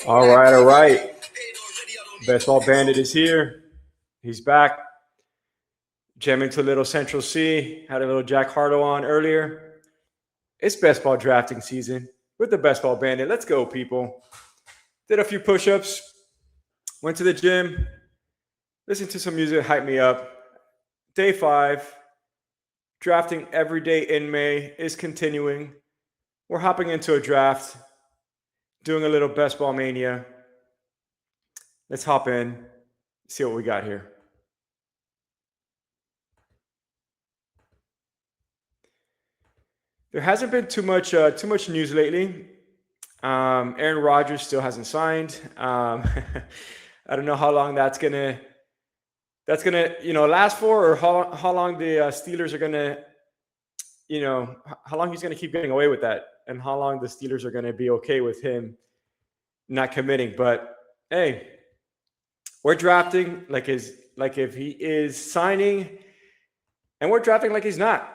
All right, all right. Best Ball Bandit is here. He's back. Jamming to a little Central C. Had a little Jack Harlow on earlier. It's best ball drafting season with the Best Ball Bandit. Let's go, people. Did a few push-ups. Went to the gym. Listened to some music, hype me up. Day 5. Drafting every day in May is continuing. We're hopping into a draft. Doing a little Best Ball Mania. Let's hop in. See what we got here. There hasn't been too much news lately. Aaron Rodgers still hasn't signed. I don't know how long that's gonna last for, or how long the Steelers are gonna how long he's gonna keep getting away with that, and how long the Steelers are gonna be okay with him not committing. But hey, we're drafting like if he is signing, and we're drafting like he's not.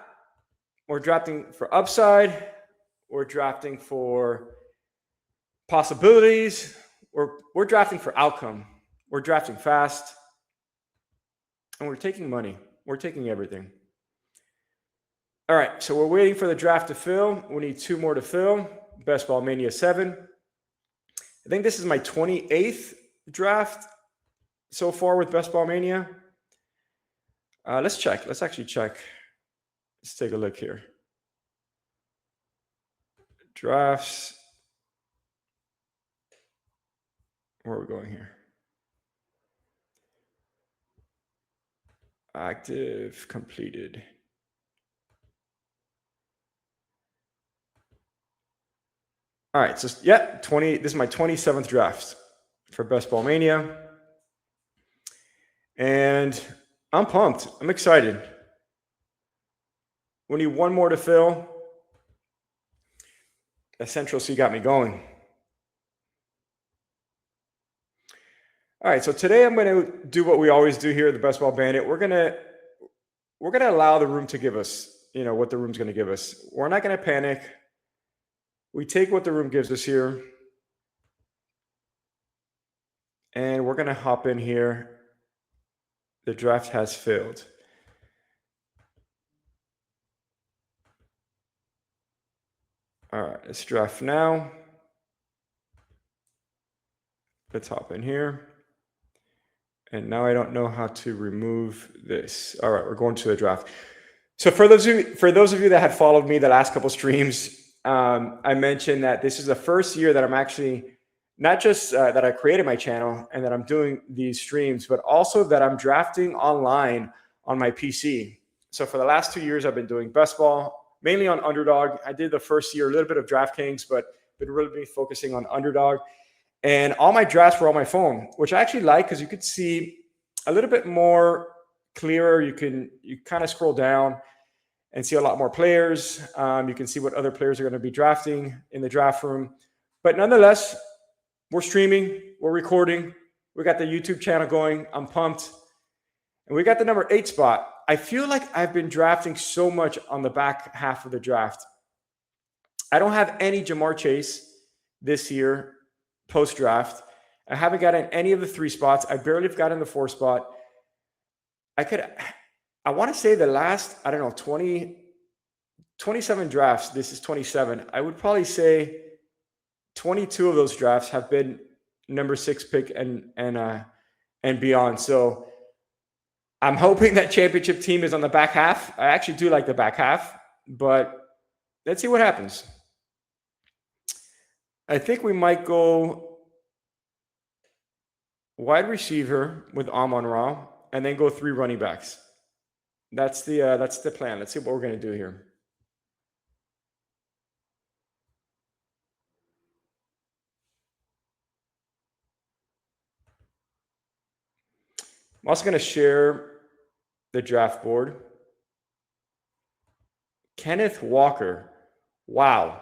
We're drafting for upside. We're drafting for possibilities. We're drafting for outcome. We're drafting fast. And we're taking money. We're taking everything. All right, so we're waiting for the draft to fill. We need 2 more to fill. Best Ball Mania 7. I think this is my 28th draft so far with Best Ball Mania. Let's check. Let's actually check. Let's take a look here. Drafts. Where are we going here? Active, completed. All right, so yeah, 20. This is my 27th draft for Best Ball Mania. And I'm pumped. I'm excited. We need 1 more to fill. The Central C got me going. All right, so today I'm going to do what we always do here at the Best Ball Bandit. We're gonna allow the room to give us, what the room's going to give us. We're not going to panic. We take what the room gives us here, and we're going to hop in here. The draft has filled. All right, let's draft now. Let's hop in here. And now I don't know how to remove this. All right, we're going to the draft. So for those of you that had followed me the last couple streams, I mentioned that this is the first year that I'm actually not just that I created my channel and that I'm doing these streams, but also that I'm drafting online on my PC. So for the last 2 years, I've been doing best ball, mainly on Underdog. I did the first year a little bit of DraftKings, but been really focusing on Underdog. And all my drafts were on my phone, which I actually like because you could see a little bit more clearer. You kind of scroll down and see a lot more players. You can see what other players are going to be drafting in the draft room. But nonetheless, we're streaming, we're recording. We got the YouTube channel going. I'm pumped. And we got the number 8 spot. I feel like I've been drafting so much on the back half of the draft. I don't have any Jamar Chase this year post-draft. I haven't gotten any of the 3 spots. I barely have gotten the 4 spot. I want to say the last, 27 drafts. This is 27. I would probably say 22 of those drafts have been number 6 pick and beyond. So I'm hoping that championship team is on the back half. I actually do like the back half, but let's see what happens. I think we might go wide receiver with Amon-Ra and then go 3 running backs. That's the plan. Let's see what we're going to do here. I'm also going to share the draft board. Kenneth Walker. Wow.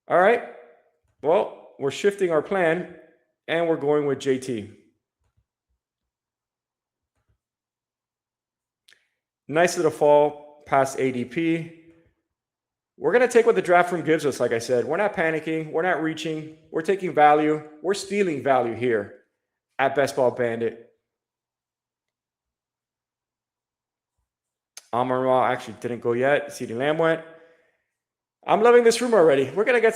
All right. Well, we're shifting our plan, and we're going with JT. Nice little fall past ADP. We're going to take what the draft room gives us. Like I said, we're not panicking. We're not reaching. We're taking value. We're stealing value here at Best Ball Bandit. Amon-Ra actually didn't go yet. CeeDee Lamb went. I'm loving this room already. We're gonna get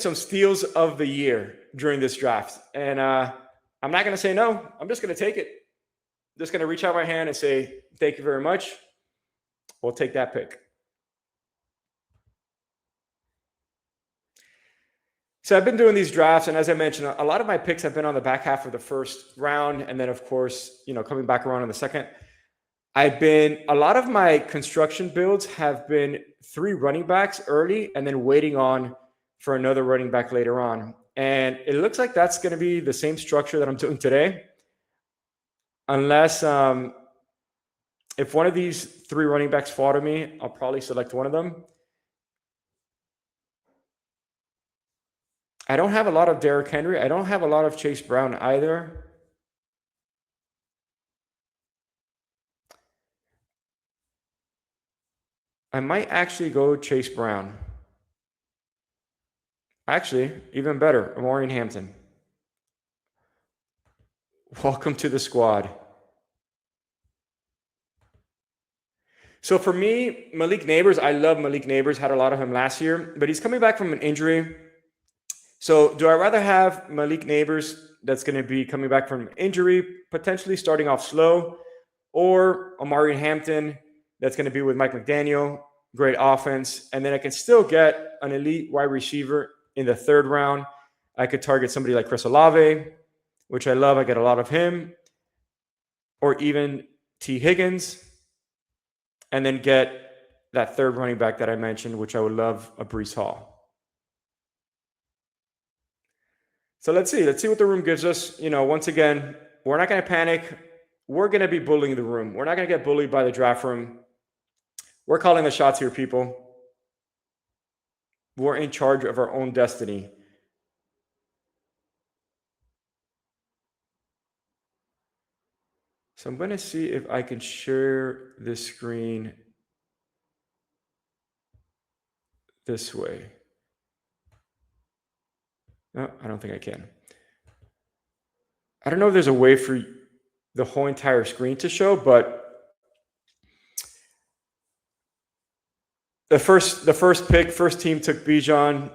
some steals of the year during this draft. And I'm not gonna say no. I'm just gonna take it. Just gonna reach out my hand and say, thank you very much. We'll take that pick. So I've been doing these drafts, and as I mentioned, a lot of my picks have been on the back half of the first round, and then of course, coming back around in the second. A lot of my construction builds have been 3 running backs early and then waiting on for another running back later on. And it looks like that's going to be the same structure that I'm doing today. Unless if one of these 3 running backs fall to me, I'll probably select one of them. I don't have a lot of Derrick Henry. I don't have a lot of Chase Brown either. I might actually go Chase Brown. Actually, even better, Amari Hampton. Welcome to the squad. So for me, Malik Neighbors, I love Malik Neighbors. Had a lot of him last year, but he's coming back from an injury. So do I rather have Malik Neighbors that's going to be coming back from an injury, potentially starting off slow, or Amari Hampton that's going to be with Mike McDaniel, great offense, and then I can still get an elite wide receiver in the 3rd round. I could target somebody like Chris Olave, which I love. I get a lot of him, or even T. Higgins, and then get that 3rd running back that I mentioned, which I would love, a Breece Hall. So let's see what the room gives us. Once again, we're not going to panic. We're going to be bullying the room. We're not going to get bullied by the draft room. We're calling the shots here, people. We're in charge of our own destiny. So I'm going to see if I can share this screen this way. No, I don't think I can. I don't know if there's a way for the whole entire screen to show, but the first team took Bijan,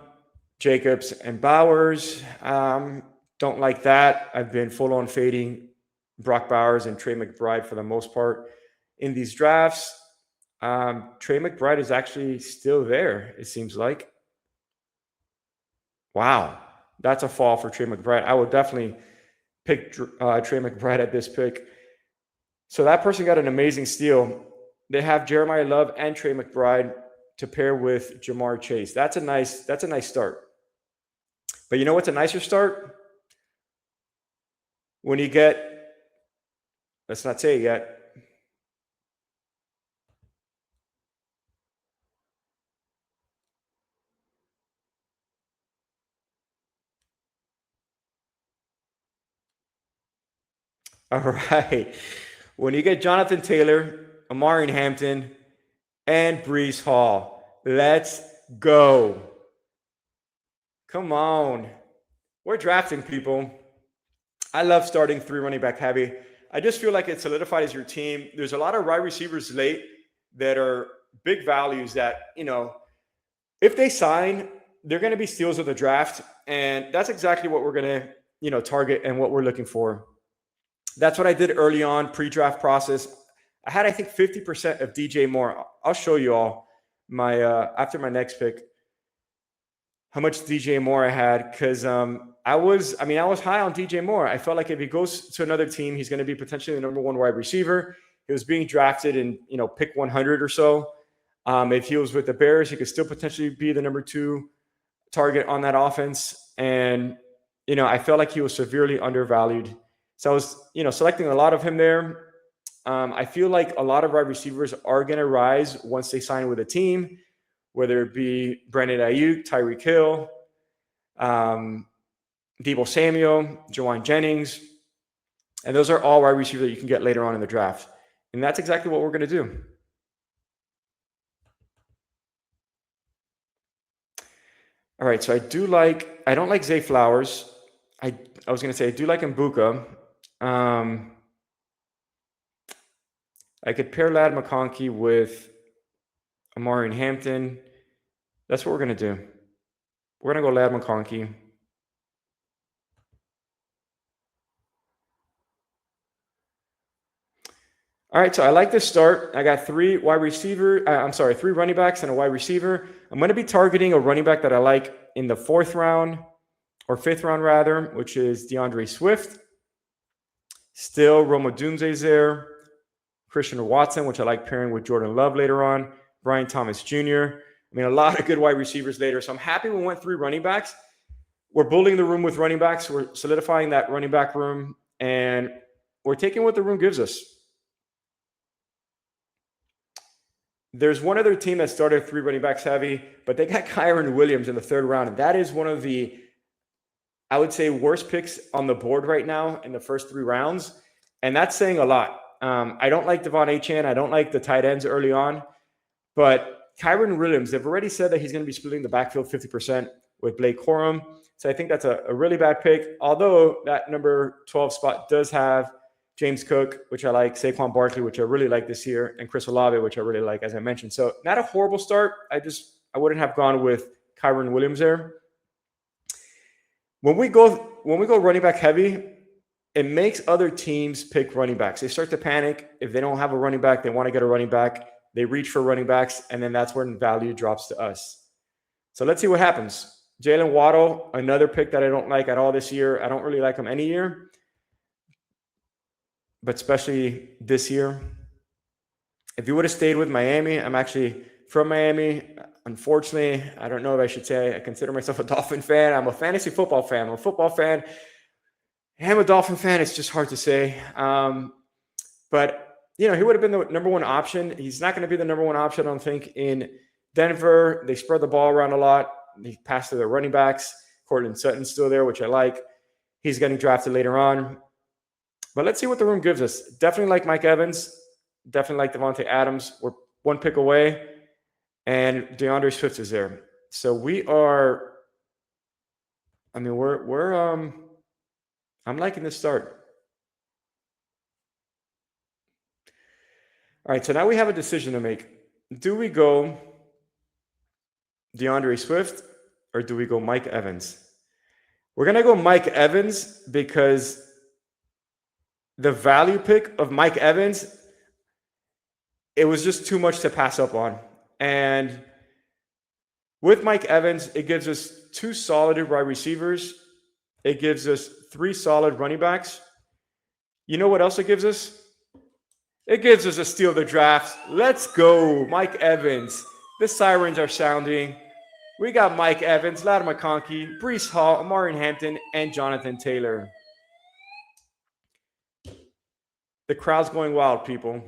Jacobs, and Bowers. Don't like that. I've been full on fading Brock Bowers and Trey McBride for the most part in these drafts. Trey McBride is actually still there, it seems like. Wow, that's a fall for Trey McBride. I would definitely pick Trey McBride at this pick. So that person got an amazing steal. They have Jeremiah Love and Trey McBride to pair with Jamar Chase. That's a nice start. But you know what's a nicer start? When you get, let's not say it yet. All right. When you get Jonathan Taylor, Amari Hampton, and Breece Hall. Let's go. Come on. We're drafting, people. I love starting 3 running back heavy. I just feel like it solidifies your team. There's a lot of wide receivers late that are big values that, if they sign, they're going to be steals of the draft. And that's exactly what we're going to, target and what we're looking for. That's what I did early on, pre-draft process. I had, I think, 50% of DJ Moore. I'll show you all my after my next pick how much DJ Moore I had, because I was high on DJ Moore. I felt like if he goes to another team, he's going to be potentially the number 1 wide receiver. He was being drafted in pick 100 or so. If he was with the Bears, he could still potentially be the number 2 target on that offense. And I felt like he was severely undervalued. So I was selecting a lot of him there. I feel like a lot of wide receivers are going to rise once they sign with a team, whether it be Brandon Ayuk, Tyreek Hill, Deebo Samuel, Jawan Jennings. And those are all wide receivers that you can get later on in the draft. And that's exactly what we're going to do. All right, so I don't like Zay Flowers. I was going to say I do like Mbuka. I could pair Lad McConkey with Amari and Hampton. That's what we're going to do. We're going to go Lad McConkey. All right, so I like this start. I got three running backs and a wide receiver. I'm going to be targeting a running back that I like in the 4th round or 5th round rather, which is DeAndre Swift. Still, Roma Dunze's there. Christian Watson, which I like pairing with Jordan Love later on. Brian Thomas Jr. I mean, a lot of good wide receivers later. So I'm happy we went 3 running backs. We're building the room with running backs. We're solidifying that running back room, and we're taking what the room gives us. There's one other team that started 3 running backs heavy, but they got Kyron Williams in the 3rd round, and that is one of the, I would say, worst picks on the board right now in the first 3 rounds, and that's saying a lot. I don't like Devon Achane. I don't like the tight ends early on, but Kyron Williams, they've already said that he's going to be splitting the backfield 50% with Blake Corum, so I think that's a really bad pick, although that number 12 spot does have James Cook, which I like, Saquon Barkley, which I really like this year, and Chris Olave, which I really like, as I mentioned. So not a horrible start. I wouldn't have gone with Kyron Williams there. When we go running back heavy, it makes other teams pick running backs. They start to panic. If they don't have a running back, they want to get a running back. They reach for running backs, and then that's when value drops to us. So let's see what happens. Jalen Waddle, another pick that I don't like at all this year. I don't really like him any year, but especially this year. If you would have stayed with Miami, I'm actually from Miami. Unfortunately, I don't know if I should say I consider myself a Dolphin fan. I'm a fantasy football fan. I'm a football fan. I'm a Dolphin fan. It's just hard to say. But, he would have been the number 1 option. He's not going to be the number 1 option, I don't think, in Denver. They spread the ball around a lot. They pass to their running backs. Cortland Sutton's still there, which I like. He's getting drafted later on. But let's see what the room gives us. Definitely like Mike Evans. Definitely like Devontae Adams. We're 1 pick away. And DeAndre Swift is there. So we are, I'm liking this start. All right, so now we have a decision to make. Do we go DeAndre Swift or do we go Mike Evans? We're going to go Mike Evans because the value pick of Mike Evans, it was just too much to pass up on. And with Mike Evans, it gives us 2 solid wide receivers. It gives us 3 solid running backs. You know what else it gives us? It gives us a steal of the draft. Let's go, Mike Evans. The sirens are sounding. We got Mike Evans, Lad McConkey, Breece Hall, Amari Hampton, and Jonathan Taylor. The crowd's going wild, people.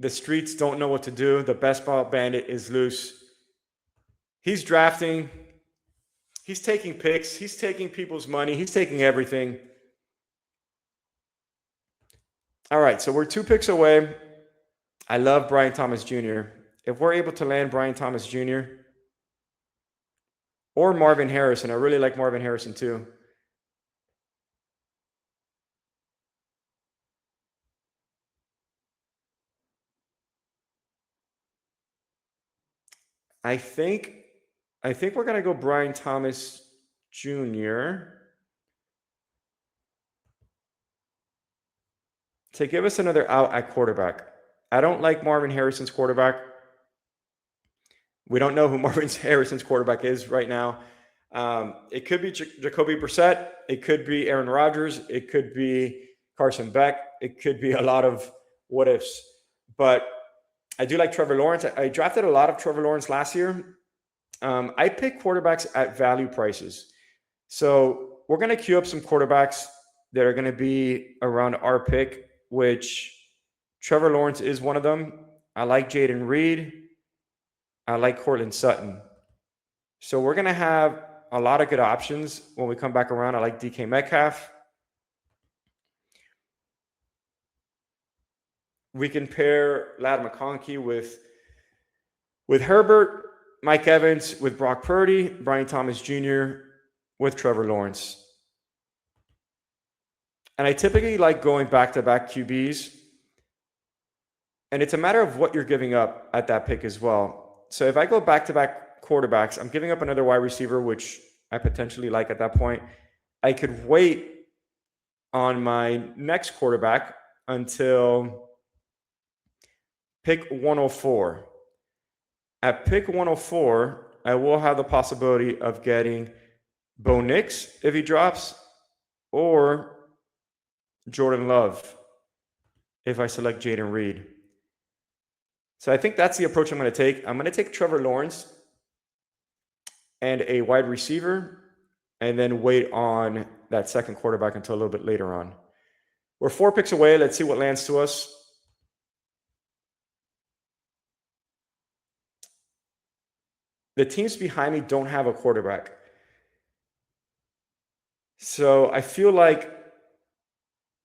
The streets don't know what to do. The best ball bandit is loose. He's drafting. He's taking picks. He's taking people's money. He's taking everything. All right, so we're 2 picks away. I love Brian Thomas Jr. If we're able to land Brian Thomas Jr. or Marvin Harrison, I really like Marvin Harrison too. I think we're going to go Brian Thomas Jr. to give us another out at quarterback. I don't like Marvin Harrison's quarterback. We don't know who Marvin Harrison's quarterback is right now. It could be Jacoby Brissett. It could be Aaron Rodgers. It could be Carson Beck. It could be a lot of what ifs. But I do like Trevor Lawrence. I drafted a lot of Trevor Lawrence last year. I pick quarterbacks at value prices. So we're going to queue up some quarterbacks that are going to be around our pick, which Trevor Lawrence is one of them. I like Jaden Reed. I like Cortland Sutton. So we're going to have a lot of good options when we come back around. I like DK Metcalf. We can pair Lad McConkey with Herbert. Mike Evans with Brock Purdy, Brian Thomas Jr. with Trevor Lawrence. And I typically like going back-to-back QBs. And it's a matter of what you're giving up at that pick as well. So if I go back-to-back quarterbacks, I'm giving up another wide receiver, which I potentially like at that point. I could wait on my next quarterback until pick 104. At pick 104, I will have the possibility of getting Bo Nix if he drops, or Jordan Love if I select Jaden Reed. So I think that's the approach I'm going to take. I'm going to take Trevor Lawrence and a wide receiver, and then wait on that second quarterback until a little bit later on. We're 4 picks away. Let's see what lands to us. The teams behind me don't have a quarterback. So I feel like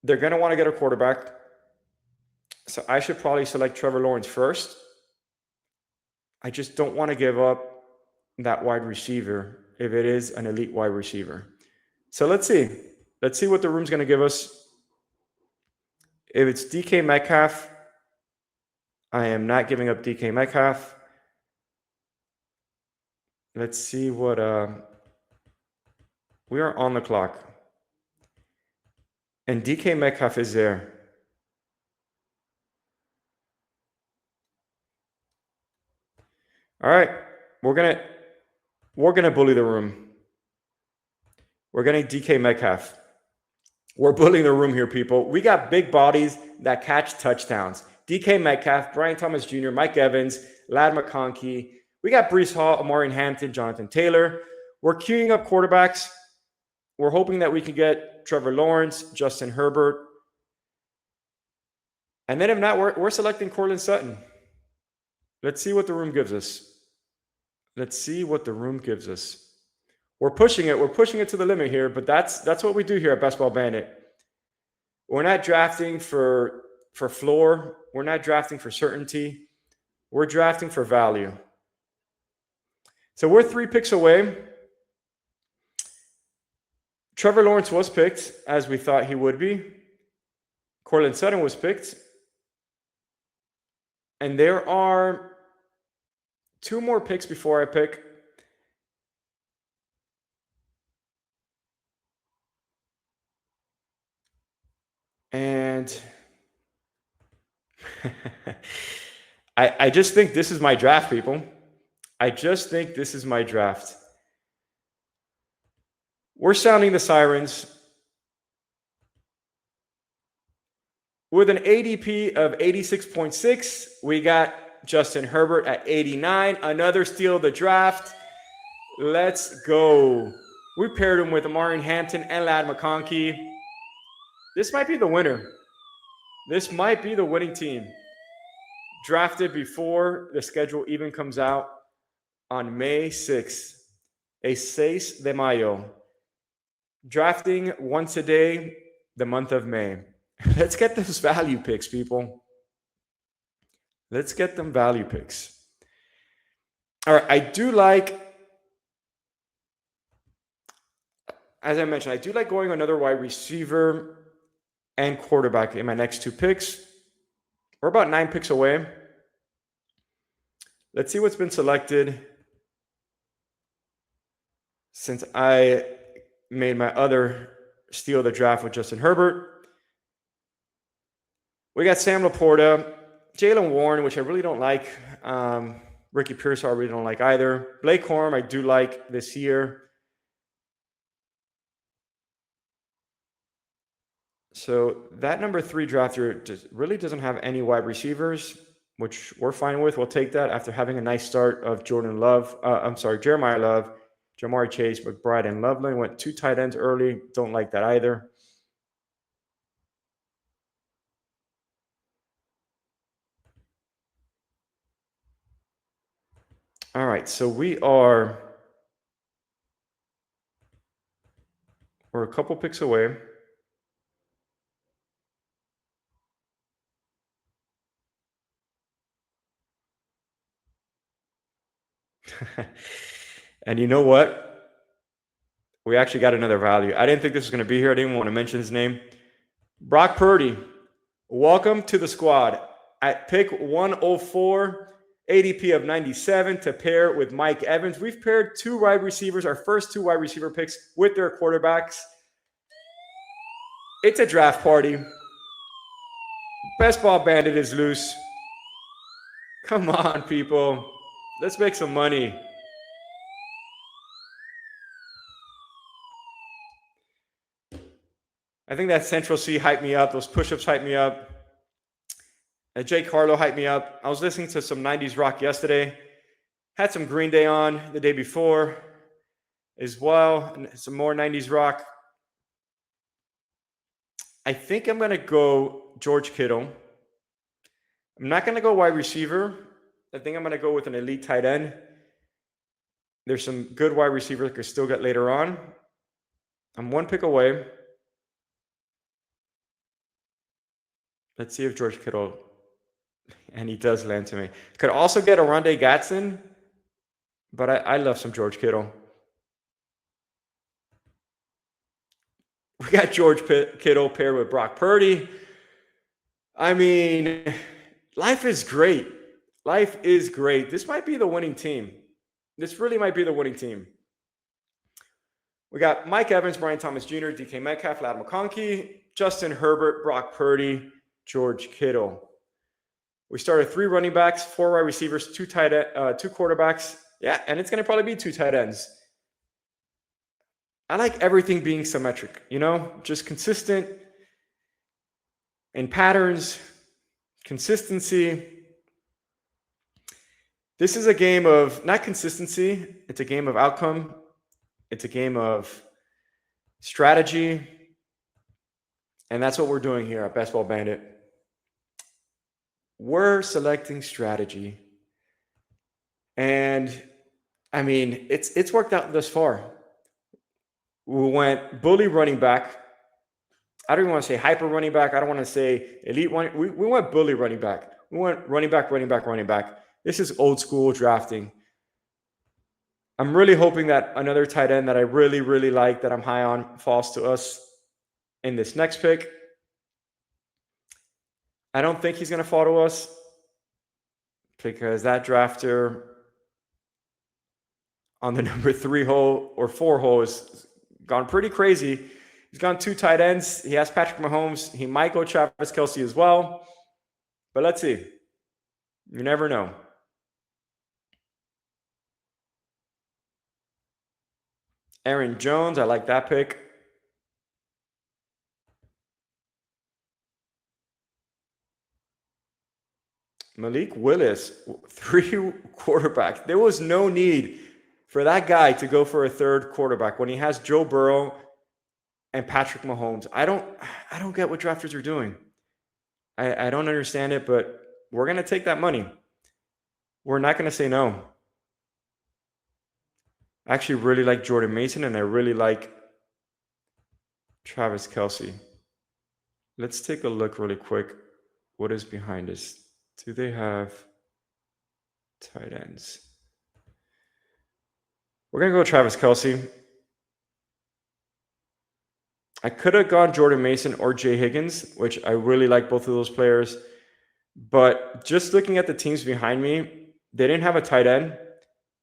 they're going to want to get a quarterback. So I should probably select Trevor Lawrence first. I just don't want to give up that wide receiver if it is an elite wide receiver. So let's see. Let's see what the room's going to give us. If it's DK Metcalf, I am not giving up DK Metcalf. Let's see what we are on the clock. And DK Metcalf is there. All right, we're gonna bully the room. We're getting DK Metcalf. We're bullying the room here, people. We got big bodies that catch touchdowns. DK Metcalf, Brian Thomas Jr., Mike Evans, Ladd McConkey. We got Breece Hall, Amari Hampton, Jonathan Taylor. We're queuing up quarterbacks. We're hoping that we can get Trevor Lawrence, Justin Herbert. And then if not, we're selecting Courtland Sutton. Let's see what the room gives us. Let's see what the room gives us. We're pushing it. We're pushing it to the limit here, but that's what we do here at Best Ball Bandit. We're not drafting for floor. We're not drafting for certainty. We're drafting for value. So we're 3 picks away. Trevor Lawrence was picked, as we thought he would be. Courtland Sutton was picked. And there are 2 more picks before I pick. And I just think this is my draft, people. I just think this is my draft. We're sounding the sirens. With an ADP of 86.6, we got Justin Herbert at 89. Another steal of the draft. Let's go. We paired him with Amari Hampton and Ladd McConkey. This might be the winner. This might be the winning team. Drafted before the schedule even comes out on May 6th. A 6 de Mayo. Drafting once a day, the month of May. Let's get those value picks, people. Let's get them value picks. All right, I do like, as I mentioned, I do like going another wide receiver and quarterback in my next 2 picks. We're about 9 picks away. Let's see what's been selected since I made my other steal of the draft with Justin Herbert. We got Sam Laporta, Jaylen Warren, which I really don't like. Ricky Pearsall, I really don't like either. Blake Corum, I do like this year. So that number 3 drafter really doesn't have any wide receivers, which we're fine with. We'll take that after having a nice start of Jeremiah Love, Jamar Chase, McBride, and Loveland. Went 2 tight ends early. Don't like that either. All right, so we're a couple picks away. And you know what? We actually got another value. I didn't think this was going to be here. I didn't want to mention his name. Brock Purdy, welcome to the squad. At pick 104, ADP of 97 to pair with Mike Evans. We've paired two wide receivers, our first two wide receiver picks, with their quarterbacks. It's a draft party. Best ball bandit is loose. Come on, people. Let's make some money. I think that Central C hyped me up. Those push-ups hyped me up. Jake Harlow hyped me up. I was listening to some 90s rock yesterday. Had some Green Day on the day before as well. And some more 90s rock. I think I'm going to go George Kittle. I'm not going to go wide receiver. I think I'm going to go with an elite tight end. There's some good wide receivers I could still get later on. I'm one pick away. Let's see if George Kittle, and he does land to me. Could also get a Rondé Gatson, but I love some George Kittle. We got George Kittle paired with Brock Purdy. I mean, life is great. Life is great. This might be the winning team. This really might be the winning team. We got Mike Evans, Brian Thomas Jr., DK Metcalf, Lad McConkey, Justin Herbert, Brock Purdy, George Kittle. We started 3 running backs, 4 wide receivers, 2 quarterbacks. Yeah, and it's going to probably be 2 tight ends. I like everything being symmetric, just consistent in patterns, consistency. This is a game of not consistency. It's a game of outcome. It's a game of strategy. And that's what we're doing here at Best Ball Bandit. We're selecting strategy. And I mean, it's worked out thus far. We went bully running back. I don't even want to say hyper running back. I don't want to say elite one. We went bully running back. We went running back, running back, running back. This is old school drafting. I'm really hoping that another tight end that I really, really like, that I'm high on, falls to us in this next pick. I don't think he's going to fall to us because that drafter on the number 3 hole or 4 hole has gone pretty crazy. He's gone 2 tight ends. He has Patrick Mahomes. He might go Travis Kelce as well. But let's see. You never know. Aaron Jones, I like that pick. Malik Willis, 3 quarterbacks. There was no need for that guy to go for a 3rd quarterback when he has Joe Burrow and Patrick Mahomes. I don't get what drafters are doing. I don't understand it, but we're going to take that money. We're not going to say no. I actually really like Jordan Mason, and I really like Travis Kelce. Let's take a look really quick. What is behind this? Do they have tight ends? We're going to go Travis Kelce. I could have gone Jordan Mason or Jay Higgins, which I really like both of those players. But just looking at the teams behind me, they didn't have a tight end,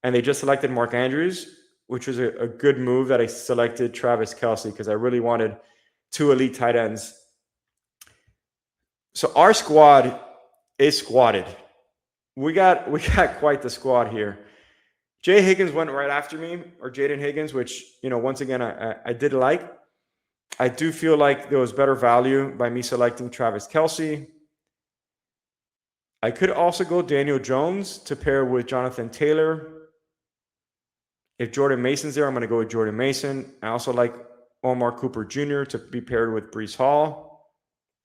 and they just selected Mark Andrews, which was a good move that I selected Travis Kelce because I really wanted 2 elite tight ends. So our squad is squatted. We got quite the squad here. Jay Higgins went right after me, or Jaden Higgins, which, once again, I did like. I do feel like there was better value by me selecting Travis Kelce. I could also go Daniel Jones to pair with Jonathan Taylor. If Jordan Mason's there, I'm going to go with Jordan Mason. I also like Omar Cooper Jr. to be paired with Breece Hall.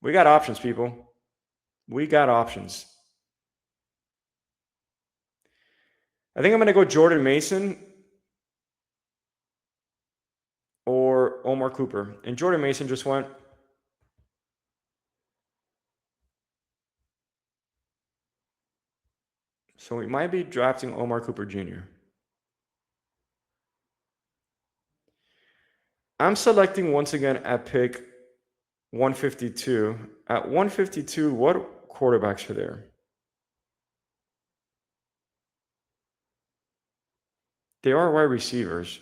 We got options, people. We got options. I think I'm going to go Jordan Mason or Omar Cooper. And Jordan Mason just went. So we might be drafting Omar Cooper Jr. I'm selecting once again at pick 152. At 152, what quarterbacks are there? They are wide receivers.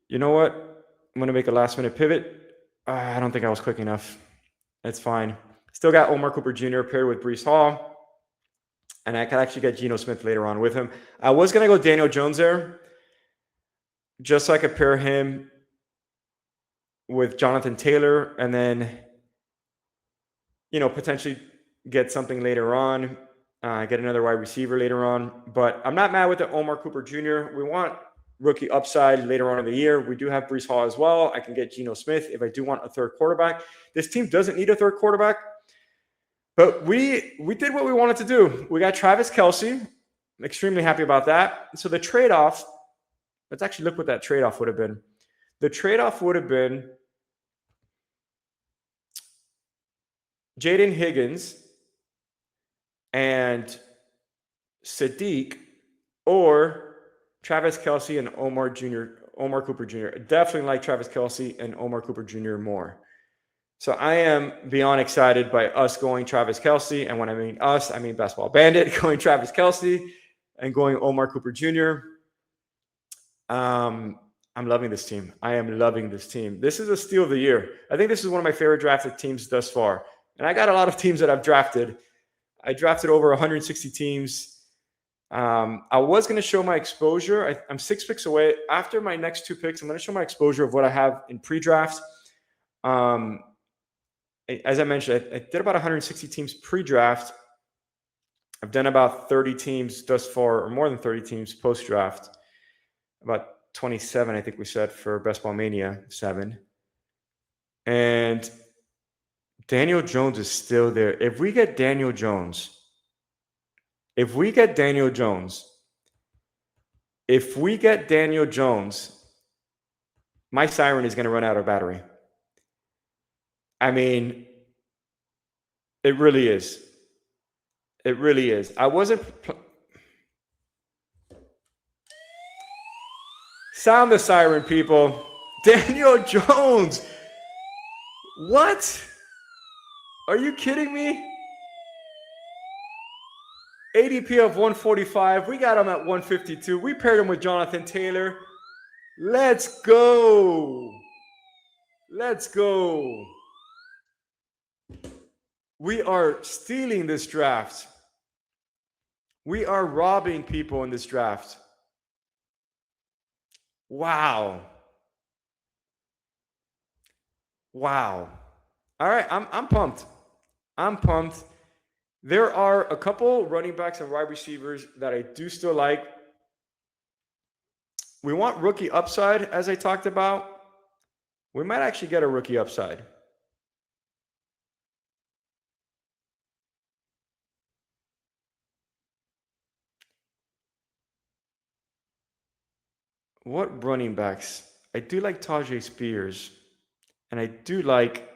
You know what? I'm going to make a last minute pivot. I don't think I was quick enough. It's fine. Still got Omar Cooper Jr. paired with Brees Hall. And I can actually get Geno Smith later on with him. I was going to go Daniel Jones there, just so I could pair him with Jonathan Taylor and then, potentially get something later on, get another wide receiver later on. But I'm not mad with the Omar Cooper Jr. We want rookie upside later on in the year. We do have Brees Hall as well. I can get Geno Smith if I do want a third quarterback. This team doesn't need a third quarterback. But we did what we wanted to do. We got Travis Kelce. I'm extremely happy about that. So the trade-off, let's actually look what that trade-off would have been. The trade-off would have been Jaden Higgins and Sadiq, or Travis Kelce and Omar Cooper Jr. I definitely like Travis Kelce and Omar Cooper Jr. more. So I am beyond excited by us going Travis Kelce. And when I mean us, I mean Basketball Bandit going Travis Kelce and going Omar Cooper Jr. I'm loving this team. I am loving this team. This is a steal of the year. I think this is one of my favorite drafted teams thus far. And I got a lot of teams that I've drafted. I drafted over 160 teams. I was going to show my exposure. I'm 6 picks away. After my next 2 picks, I'm going to show my exposure of what I have in pre-draft. As I mentioned, I did about 160 teams pre-draft. I've done about 30 teams thus far, or more than 30 teams post-draft. About 27, I think we said, for Best Ball Mania 7. And Daniel Jones is still there. If we get Daniel Jones, my siren is going to run out of battery. I mean, it really is. It really is. I wasn't... Sound the siren, people. Daniel Jones. What? Are you kidding me? ADP of 145. We got him at 152. We paired him with Jonathan Taylor. Let's go. Let's go. We are stealing this draft. We are robbing people in this draft. Wow. Wow. All right, I'm pumped. I'm pumped. There are a couple running backs and wide receivers that I do still like. We want rookie upside, as I talked about. We might actually get a rookie upside. What running backs? I do like Tajay Spears. And I do like...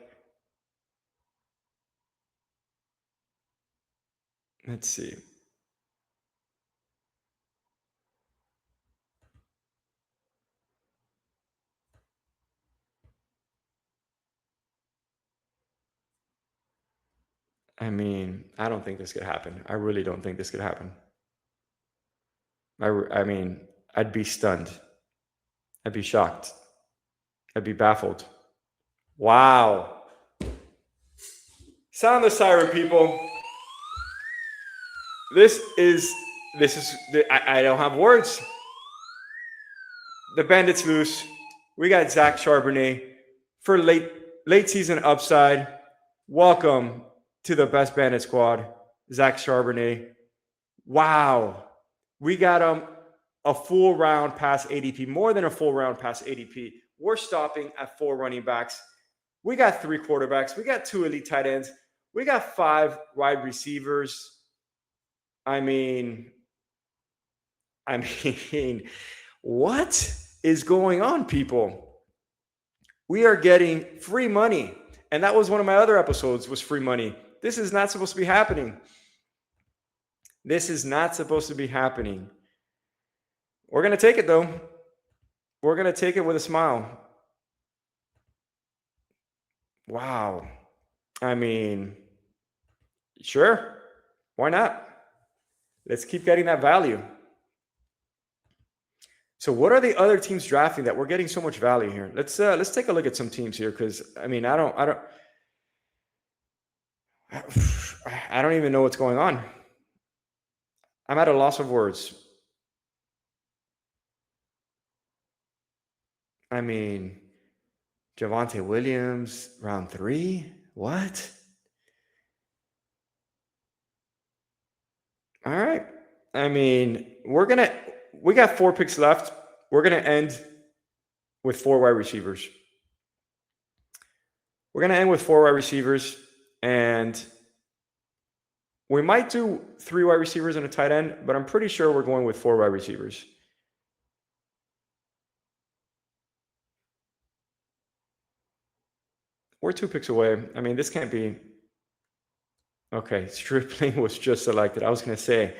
Let's see. I mean, I don't think this could happen. I really don't think this could happen. I mean, I'd be stunned. I'd be shocked. I'd be baffled. Wow. Sound the siren, people. I don't have words. The Bandit's loose. We got Zach Charbonnet for late season upside. Welcome to the best Bandit squad, Zach Charbonnet. Wow. We got him a full round past ADP, more than a full round past ADP. We're stopping at 4 running backs. We got 3 quarterbacks. We got 2 elite tight ends. We got 5 wide receivers. I mean, what is going on, people? We are getting free money. And that was one of my other episodes, was free money. This is not supposed to be happening. This is not supposed to be happening. We're going to take it, though. We're going to take it with a smile. Wow. I mean, sure. Why not? Let's keep getting that value. So what are the other teams drafting that we're getting so much value here? Let's take a look at some teams here, because I mean I don't even know what's going on. I'm at a loss of words. I mean, Javonte Williams, round 3? What? All right. I mean, we got 4 picks left. We're gonna end with 4 wide receivers. We're gonna end with 4 wide receivers, and we might do 3 wide receivers and a tight end, but I'm pretty sure we're going with 4 wide receivers. We're 2 picks away. I mean, this can't be. Okay, Stripling was just selected. I was going to say,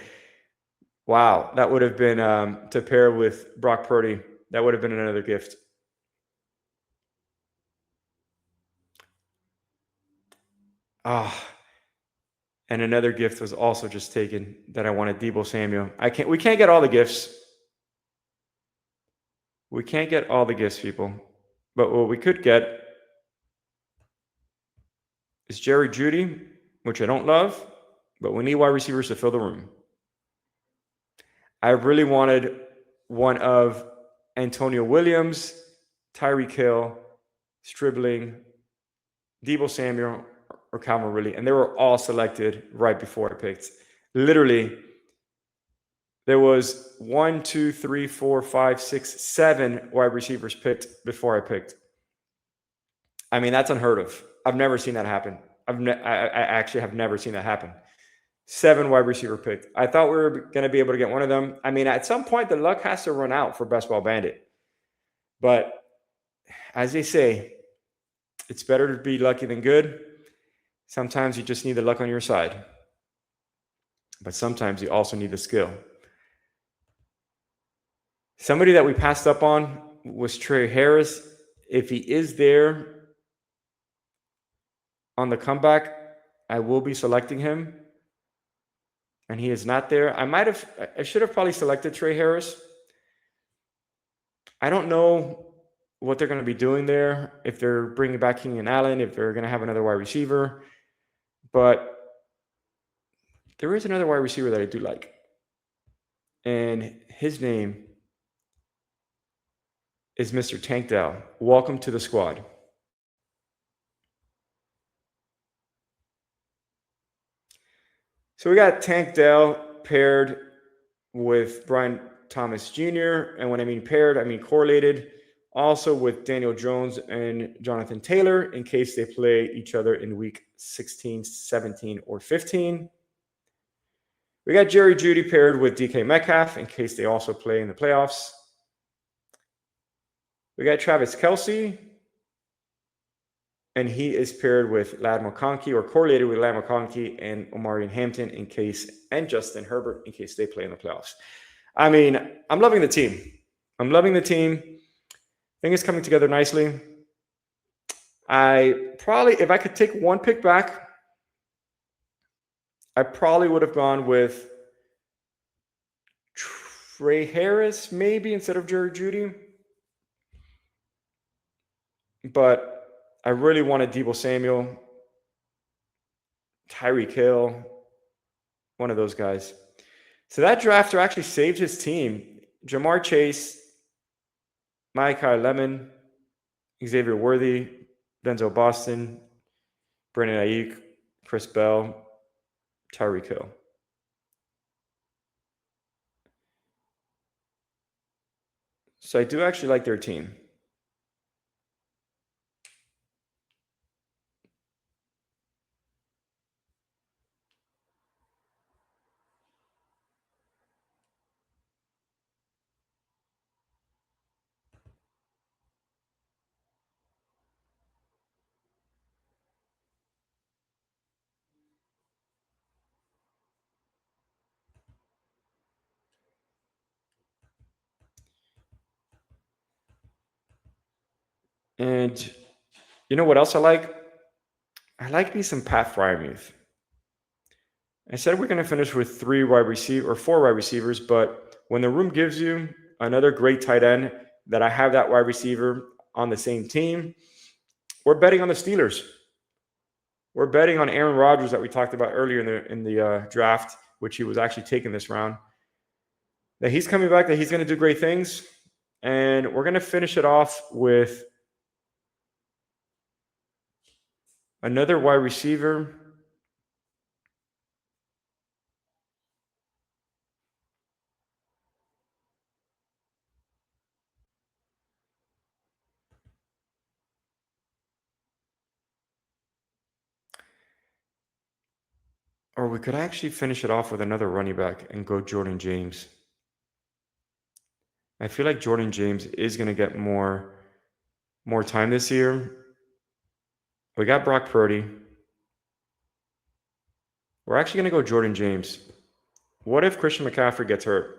wow, that would have been to pair with Brock Purdy. That would have been another gift. And another gift was also just taken that I wanted, Deebo Samuel. We can't get all the gifts. We can't get all the gifts, people. But what we could get is Jerry Jeudy, which I don't love, but we need wide receivers to fill the room. I really wanted one of Antonio Williams, Tyreek Hill, Stribling, Deebo Samuel, or Calvin Ridley, and they were all selected right before I picked. Literally, there was 1, 2, 3, 4, 5, 6, 7 wide receivers picked before I picked. I mean, that's unheard of. I've never seen that happen. I actually have never seen that happen. 7 wide receiver picked. I thought we were going to be able to get one of them. I mean, at some point, the luck has to run out for Best Ball Bandit. But as they say, it's better to be lucky than good. Sometimes you just need the luck on your side. But sometimes you also need the skill. Somebody that we passed up on was Trey Harris. If he is there on the comeback, I will be selecting him. And he is not there. I should have probably selected Trey Harris. I don't know what they're going to be doing there, if they're bringing back Keenan Allen, if they're going to have another wide receiver. But there is another wide receiver that I do like. And his name is Mr. Tank Dell. Welcome to the squad. So we got Tank Dell paired with Brian Thomas Jr. And when I mean paired, I mean correlated. Also with Daniel Jones and Jonathan Taylor in case they play each other in week 16, 17, or 15. We got Jerry Jeudy paired with DK Metcalf in case they also play in the playoffs. We got Travis Kelce, and he is paired with Ladd McConkey, or correlated with Ladd McConkey and Omarion Hampton in case, and Justin Herbert in case they play in the playoffs. I mean, I'm loving the team. I'm loving the team. I think it's coming together nicely. If I could take one pick back, I probably would have gone with Trey Harris, maybe, instead of Jerry Jeudy. But I really wanted Deebo Samuel, Tyreek Hill, one of those guys. So that drafter actually saved his team. Jamar Chase, Micah Lemon, Xavier Worthy, Denzel Boston, Brandon Ayuk, Chris Bell, Tyreek Hill. So I do actually like their team. And you know what else I like? I like me some Pat Fryermuth. I said we're going to finish with four wide receivers, but when the room gives you another great tight end that I have that wide receiver on the same team, we're betting on the Steelers. We're betting on Aaron Rodgers that we talked about earlier in the draft, which he was actually taking this round. That he's coming back, that he's going to do great things, and we're going to finish it off with another wide receiver. Or we could actually finish it off with another running back and go Jordan James. I feel like Jordan James is going to get more time this year. We got Brock Purdy. We're actually going to go Jordan James. What if Christian McCaffrey gets hurt?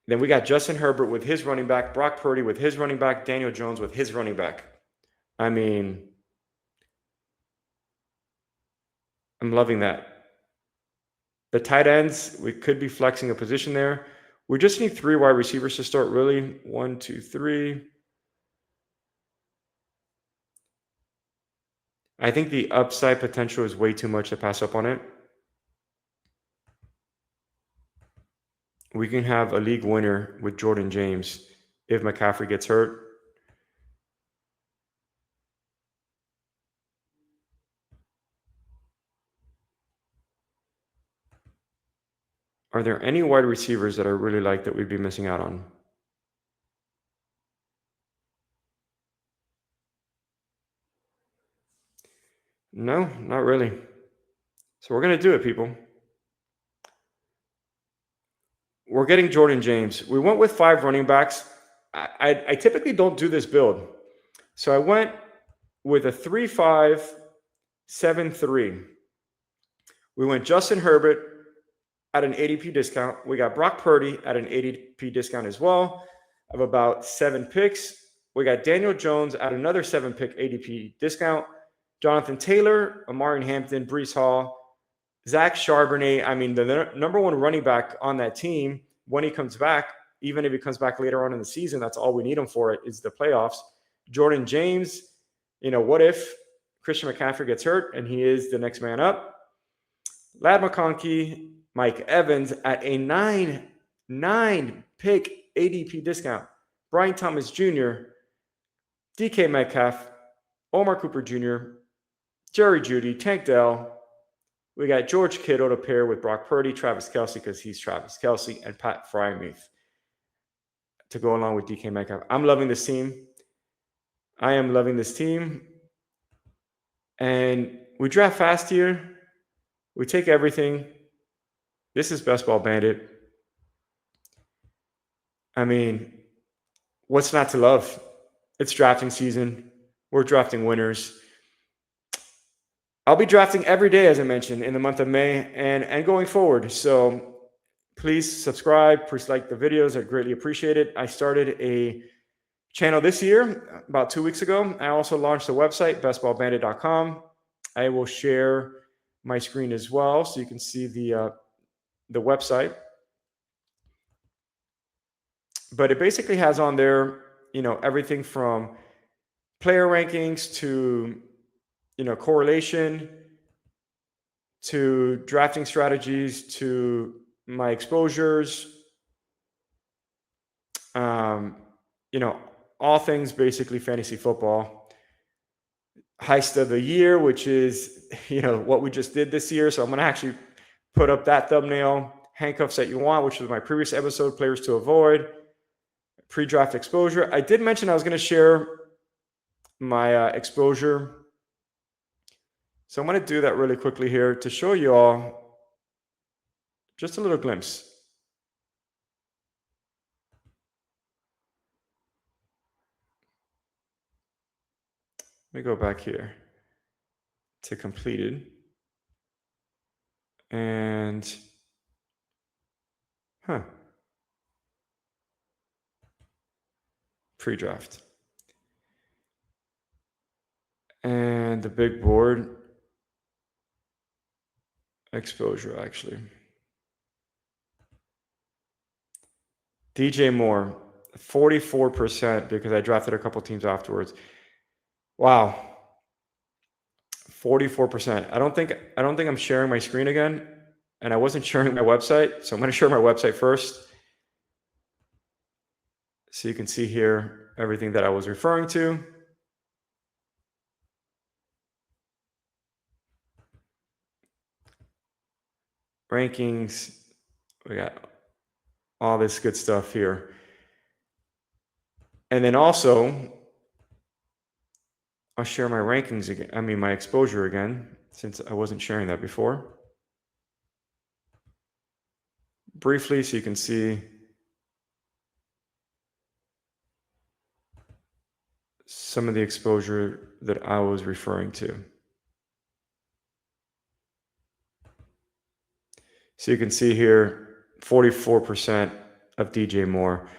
Then we got Justin Herbert with his running back, Brock Purdy with his running back, Daniel Jones with his running back. I mean, I'm loving that. The tight ends, we could be flexing a position there. We just need 3 wide receivers to start, really. 1, 2, 3. I think the upside potential is way too much to pass up on it. We can have a league winner with Jordan James if McCaffrey gets hurt. Are there any wide receivers that I really like that we'd be missing out on? No, not really. So we're going to do it, people. We're getting Jordan James. We went with 5 running backs. I typically don't do this build. So I went with a 3-5-7-3. We went Justin Herbert at an ADP discount. We got Brock Purdy at an ADP discount as well of about 7 picks. We got Daniel Jones at another 7-pick ADP discount. Jonathan Taylor, Amari Hampton, Breece Hall, Zach Charbonnet. I mean, the number one running back on that team when he comes back, even if he comes back later on in the season, that's all we need him for it is the playoffs. Jordan James, what if Christian McCaffrey gets hurt and he is the next man up? Lad McConkey, Mike Evans at a 9-pick ADP discount. Brian Thomas Jr., DK Metcalf, Omar Cooper Jr., Jerry Jeudy, Tank Dell. We got George Kittle to pair with Brock Purdy, Travis Kelce because he's Travis Kelce, and Pat Fryermuth to go along with DK Metcalf. I'm loving this team. I am loving this team. And we draft fast here. We take everything. This is Best Ball Bandit. I mean, what's not to love? It's drafting season. We're drafting winners. I'll be drafting every day, as I mentioned, in the month of May and going forward. So please subscribe. Please like the videos. I greatly appreciate it. I started a channel this year, about 2 weeks ago. I also launched a website, bestballbandit.com. I will share my screen as well so you can see the website. But it basically has on there, everything from player rankings to correlation, to drafting strategies, to my exposures, all things basically fantasy football. Heist of the year, which is, what we just did this year. So I'm going to actually put up that thumbnail. Handcuffs that you want, which was my previous episode, players to avoid, pre-draft exposure. I did mention I was going to share my exposure. So I'm going to do that really quickly here to show you all just a little glimpse. Let me go back here to completed. And, pre-draft. And the big board exposure, actually. DJ Moore, 44% because I drafted a couple teams afterwards. Wow. 44%. I don't think I'm sharing my screen again, and I wasn't sharing my website, so I'm going to share my website first. So you can see here everything that I was referring to. Rankings, we got all this good stuff here. And then also, I'll share my rankings again, my exposure again, since I wasn't sharing that before. Briefly, so you can see some of the exposure that I was referring to. So you can see here, 44% of DJ Moore.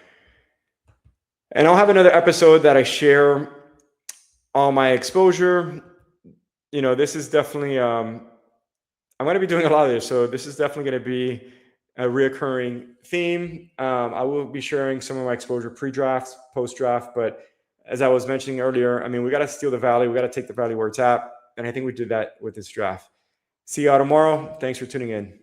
And I'll have another episode that I share all my exposure. This is definitely, I'm going to be doing a lot of this. So this is definitely going to be a reoccurring theme. I will be sharing some of my exposure pre-draft, post-draft. But as I was mentioning earlier, we got to steal the value. We got to take the value where it's at. And I think we did that with this draft. See y'all tomorrow. Thanks for tuning in.